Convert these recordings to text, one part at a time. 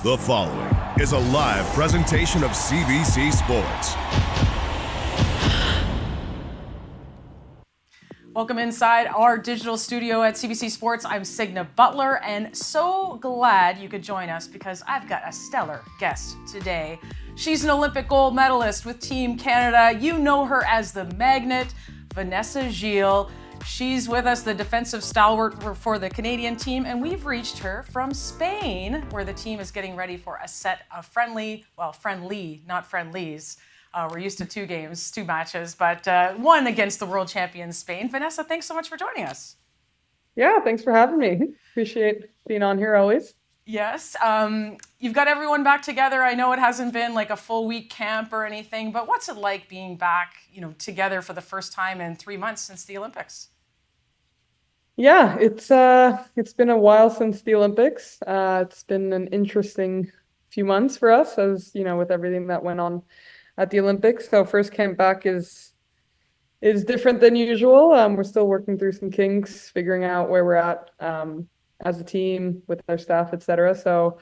The following is a live presentation of CBC Sports. Welcome inside our digital studio at CBC Sports. I'm Signa Butler, and so glad you could join us because I've got a stellar guest today. She's an Olympic gold medalist with Team Canada. You know her as the Magnet, Vanessa Gilles. She's with us, the defensive stalwart for the Canadian team, and we've reached her from Spain, where the team is getting ready for a set of friendly, not friendlies. We're used to two matches, but one against the world champion Spain. Vanessa, thanks so much for joining us. Yeah, thanks for having me. Appreciate being on here always. Yes. You've got everyone back together. I know it hasn't been like a full week camp or anything, but what's it like being back, together for the first time in 3 months since the Olympics? Yeah, it's been a while since the Olympics. It's been an interesting few months for us, as with everything that went on at the Olympics. So first camp back is different than usual. We're still working through some kinks, figuring out where we're at as a team with our staff, etc. So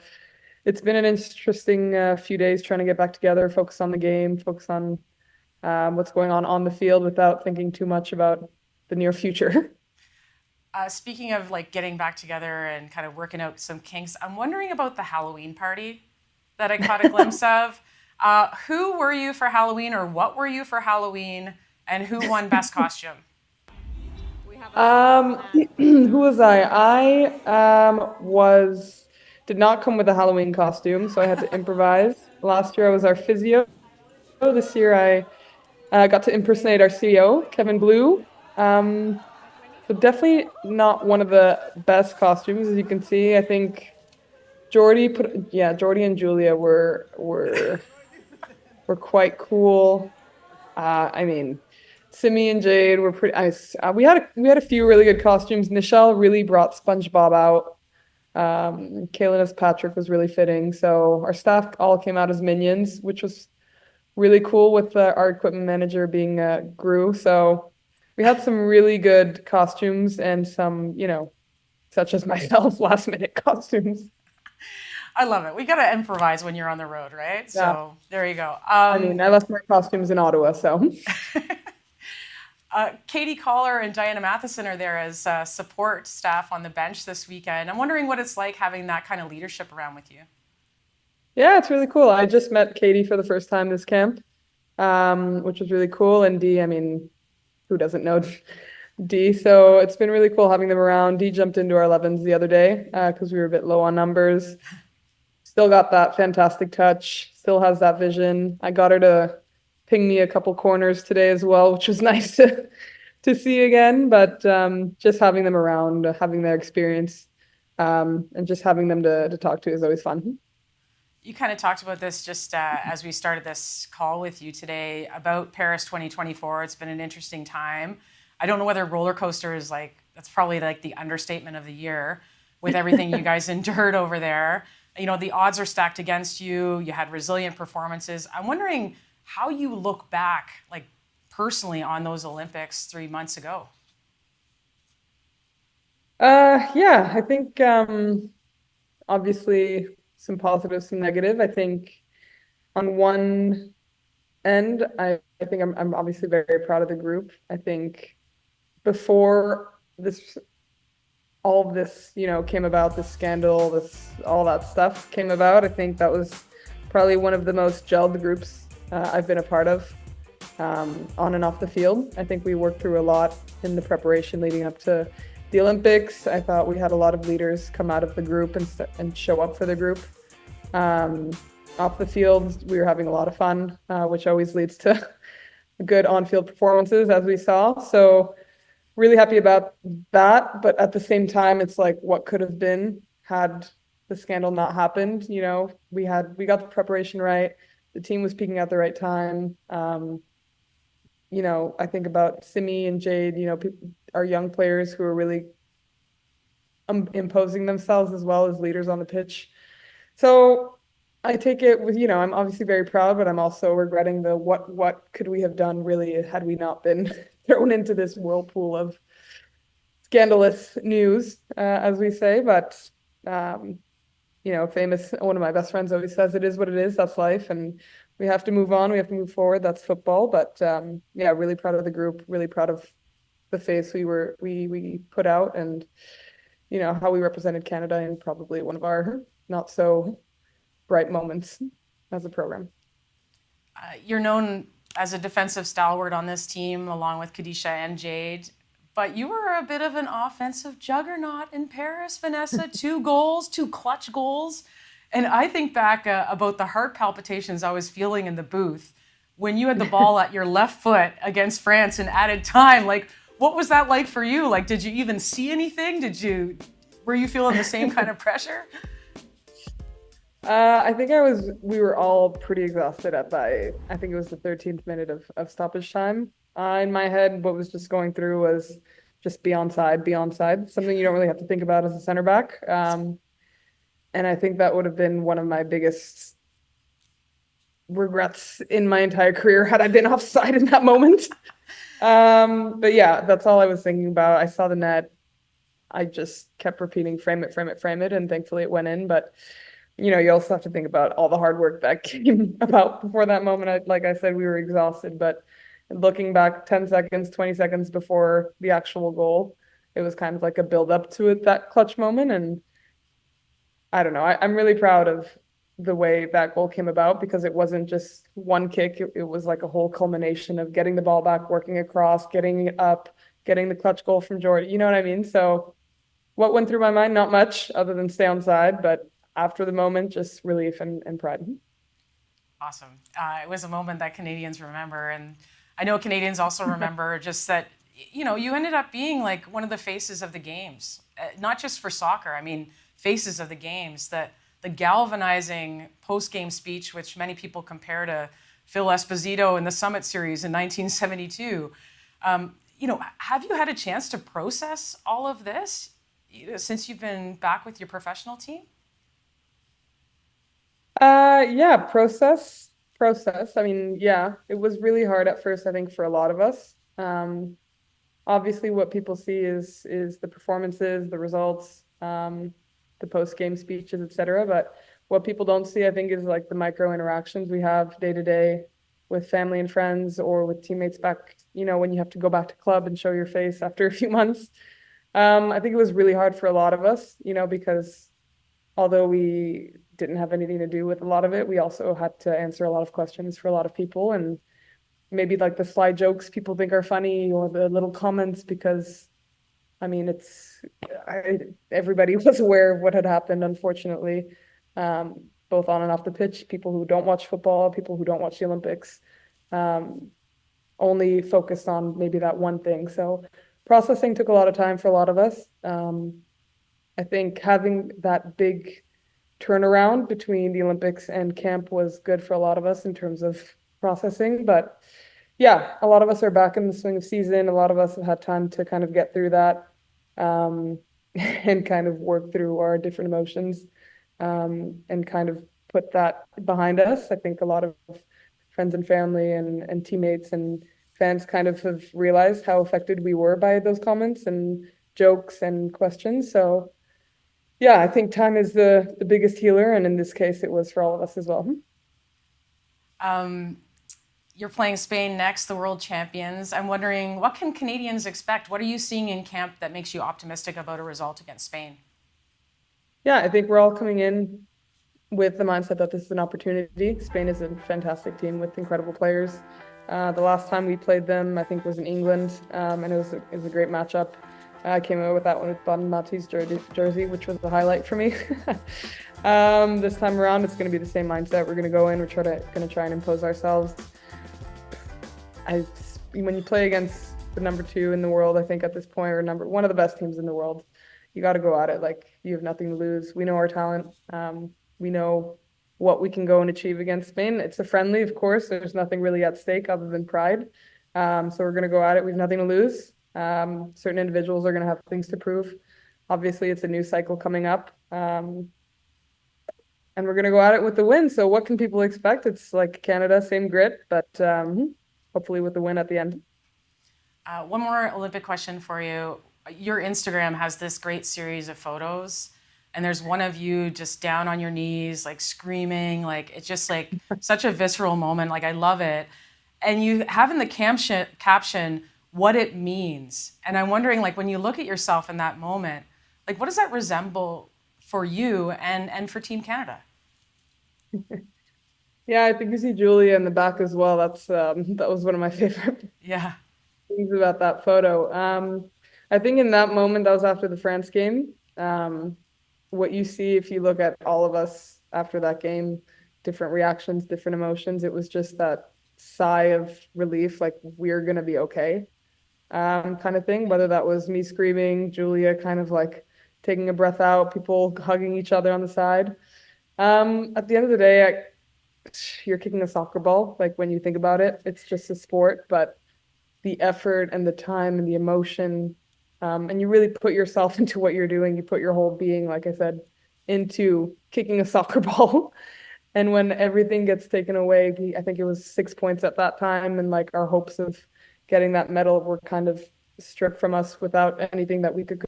it's been an interesting few days trying to get back together, focus on the game, focus on what's going on the field without thinking too much about the near future. Speaking of getting back together and kind of working out some kinks, I'm wondering about the Halloween party that I caught a glimpse of. Who were you for Halloween, or what were you for Halloween, and who won best costume? Who was I? Did not come with a Halloween costume, so I had to improvise. Last year I was our physio. This year I got to impersonate our CEO, Kevin Blue. But definitely not one of the best costumes, as you can see. I think Jordy and Julia were quite cool. Simi and Jade were pretty nice. We had a few really good costumes. Nichelle really brought SpongeBob out. Kaylin as Patrick was really fitting. So our staff all came out as minions, which was really cool, with our equipment manager being Gru. So we had some really good costumes and some, such as myself, last minute costumes. I love it. We got to improvise when you're on the road, right? Yeah. So there you go. I left my costumes in Ottawa, so. Katie Collar and Diana Matheson are there as support staff on the bench this weekend. I'm wondering what it's like having that kind of leadership around with you. Yeah, it's really cool. I just met Katie for the first time this camp, which was really cool. And Dee, who doesn't know Dee? So it's been really cool having them around. Dee jumped into our 11s the other day because we were a bit low on numbers. Still got that fantastic touch, still has that vision. I got her to ping me a couple corners today as well, which was nice to see again. But just having them around, having their experience, and just having them to talk to is always fun. You kind of talked about this just as we started this call with you today about Paris 2024. It's been an interesting time. I don't know whether roller coaster is that's probably the understatement of the year with everything you guys endured over there. The odds are stacked against you. You had resilient performances. I'm wondering how you look back, personally, on those Olympics 3 months ago. Yeah, I think obviously some positive, some negative. I think on one end, I think I'm obviously very proud of the group. I think before all of this, came about, this scandal, all that stuff came about, I think that was probably one of the most gelled groups I've been a part of, on and off the field. I think we worked through a lot in the preparation leading up to the Olympics. I thought we had a lot of leaders come out of the group and show up for the group. Off the field, we were having a lot of fun, which always leads to good on-field performances, as we saw. So really happy about that. But at the same time, it's what could have been had the scandal not happened. We got the preparation right. The team was peaking at the right time. I think about Simi and Jade, our young players who are really imposing themselves as well as leaders on the pitch. So I take it with, I'm obviously very proud, but I'm also regretting what could we have done really had we not been thrown into this whirlpool of scandalous news, as we say. But famous, one of my best friends always says, it is what it is. That's life. And we have to move on. We have to move forward. That's football. But yeah, really proud of the group, really proud of the face we put out, and, how we represented Canada in probably one of our not so bright moments as a program. You're known as a defensive stalwart on this team, along with Kadisha and Jade. But you were a bit of an offensive juggernaut in Paris, Vanessa. 2 goals, 2 clutch goals. And I think back about the heart palpitations I was feeling in the booth when you had the ball at your left foot against France in added time. Like, what was that like for you? Like, did you even see anything? Were you feeling the same kind of pressure? I think we were all pretty exhausted I think it was the 13th minute of stoppage time. In my head, what was just going through was just be onside, something you don't really have to think about as a center back. And I think that would have been one of my biggest regrets in my entire career had I been offside in that moment. But yeah, that's all I was thinking about. I saw the net. I just kept repeating, frame it, frame it, frame it, and thankfully it went in. But you also have to think about all the hard work that came about before that moment. Like I said, we were exhausted, but looking back 10 seconds, 20 seconds before the actual goal, it was kind of like a build up to it, that clutch moment. And I don't know, I'm really proud of the way that goal came about, because it wasn't just one kick. It was like a whole culmination of getting the ball back, working across, getting it up, getting the clutch goal from Jordan. You know what I mean? So what went through my mind? Not much other than stay on side, but after the moment, just relief and pride. Awesome. It was a moment that Canadians remember. And I know Canadians also remember just that, you ended up being like one of the faces of the games, not just for soccer. I mean, faces of the games, the galvanizing post-game speech, which many people compare to Phil Esposito in the Summit Series in 1972. Have you had a chance to process all of this since you've been back with your professional team? Yeah, process. I mean, yeah, it was really hard at first, I think, for a lot of us. Obviously what people see is the performances, the results, the post-game speeches, etc. But what people don't see, I think, is like the micro interactions we have day to day with family and friends, or with teammates back, when you have to go back to club and show your face after a few months. I think it was really hard for a lot of us, because although we didn't have anything to do with a lot of it, we also had to answer a lot of questions for a lot of people. And maybe like the sly jokes people think are funny, or the little comments, because I mean, everybody was aware of what had happened, unfortunately, both on and off the pitch. People who don't watch football, people who don't watch the Olympics, only focused on maybe that one thing. So processing took a lot of time for a lot of us. I think having that big turnaround between the Olympics and camp was good for a lot of us in terms of processing. But yeah, a lot of us are back in the swing of season. A lot of us have had time to kind of get through that, and kind of work through our different emotions, and kind of put that behind us. I think a lot of friends and family and teammates and fans kind of have realized how affected we were by those comments and jokes and questions. So yeah, I think time is the biggest healer, and in this case, it was for all of us as well. You're playing Spain next, the world champions. I'm wondering, what can Canadians expect? What are you seeing in camp that makes you optimistic about a result against Spain? Yeah, I think we're all coming in with the mindset that this is an opportunity. Spain is a fantastic team with incredible players. The last time we played them, I think, was in England, and it was a great matchup. I came out with that one with Bon Mati's jersey, which was the highlight for me. This time around, it's going to be the same mindset. We're going to go in, we're going to try and impose ourselves. When you play against the number 2 in the world, I think at this point, or one of the best teams in the world, you got to go at it. Like, you have nothing to lose. We know our talent. We know what we can go and achieve against Spain. It's a friendly, of course. There's nothing really at stake other than pride. So we're going to go at it. We have nothing to lose. Certain individuals are going to have things to prove. Obviously, it's a new cycle coming up. And we're going to go at it with the win. So what can people expect? It's like Canada, same grit, but hopefully with the win at the end. One more Olympic question for you. Your Instagram has this great series of photos, and there's one of you just down on your knees, like screaming, like it's just like such a visceral moment. Like I love it. And you have in the caption what it means. And I'm wondering, like, when you look at yourself in that moment, like, what does that resemble for you and for Team Canada? Yeah, I think you see Julia in the back as well. That was one of my favorite Yeah. things about that photo. I think in that moment, that was after the France game. What you see if you look at all of us after that game, different reactions, different emotions, it was just that sigh of relief, like we're gonna be okay, kind of thing. Whether that was me screaming, Julia kind of like taking a breath out, people hugging each other on the side. At the end of the day, you're kicking a soccer ball. Like when you think about it, it's just a sport, but the effort and the time and the emotion, and you really put yourself into what you're doing. You put your whole being, like I said, into kicking a soccer ball. And when everything gets taken away, I think it was 6 points at that time, and like our hopes of getting that medal were kind of stripped from us without anything that we could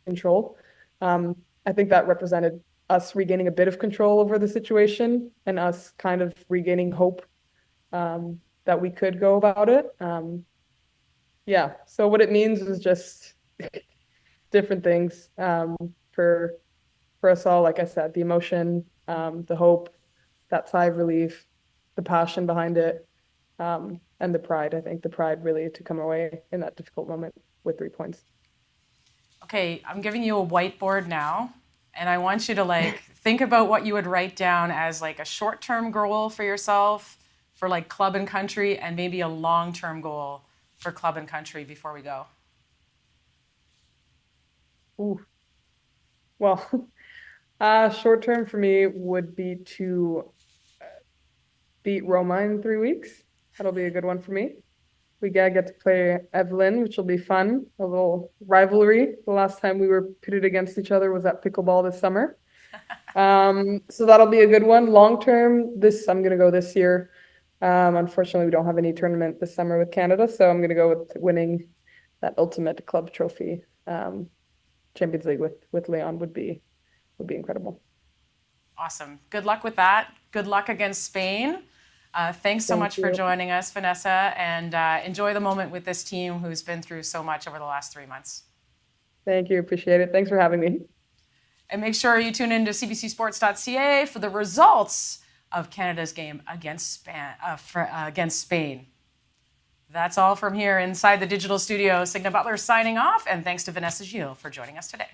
control. I think that represented us regaining a bit of control over the situation and us kind of regaining hope, that we could go about it. Yeah. So what it means is just different things, for us all. Like I said, the emotion, the hope, that sigh of relief, the passion behind it, and the pride. I think the pride really to come away in that difficult moment with 3 points. Okay, I'm giving you a whiteboard now, and I want you to like think about what you would write down as like a short-term goal for yourself, for like club and country, and maybe a long-term goal for club and country before we go. Ooh. Well, short term for me would be to beat Roma in 3 weeks. That'll be a good one for me. We gotta get to play Evelyn, which will be fun. A little rivalry. The last time we were pitted against each other was at pickleball this summer. So that'll be a good one. Long term, I'm gonna go this year. Unfortunately, we don't have any tournament this summer with Canada, so I'm gonna go with winning that ultimate club trophy. Champions League with Leon would be incredible. Awesome. Good luck with that. Good luck against Spain. Thanks so much for joining us, Vanessa, and enjoy the moment with this team who's been through so much over the last 3 months. Thank you. Appreciate it. Thanks for having me. And make sure you tune in to cbcsports.ca for the results of Canada's game against Spain. That's all from here inside the digital studio. Signa Butler signing off, and thanks to Vanessa Gilles for joining us today.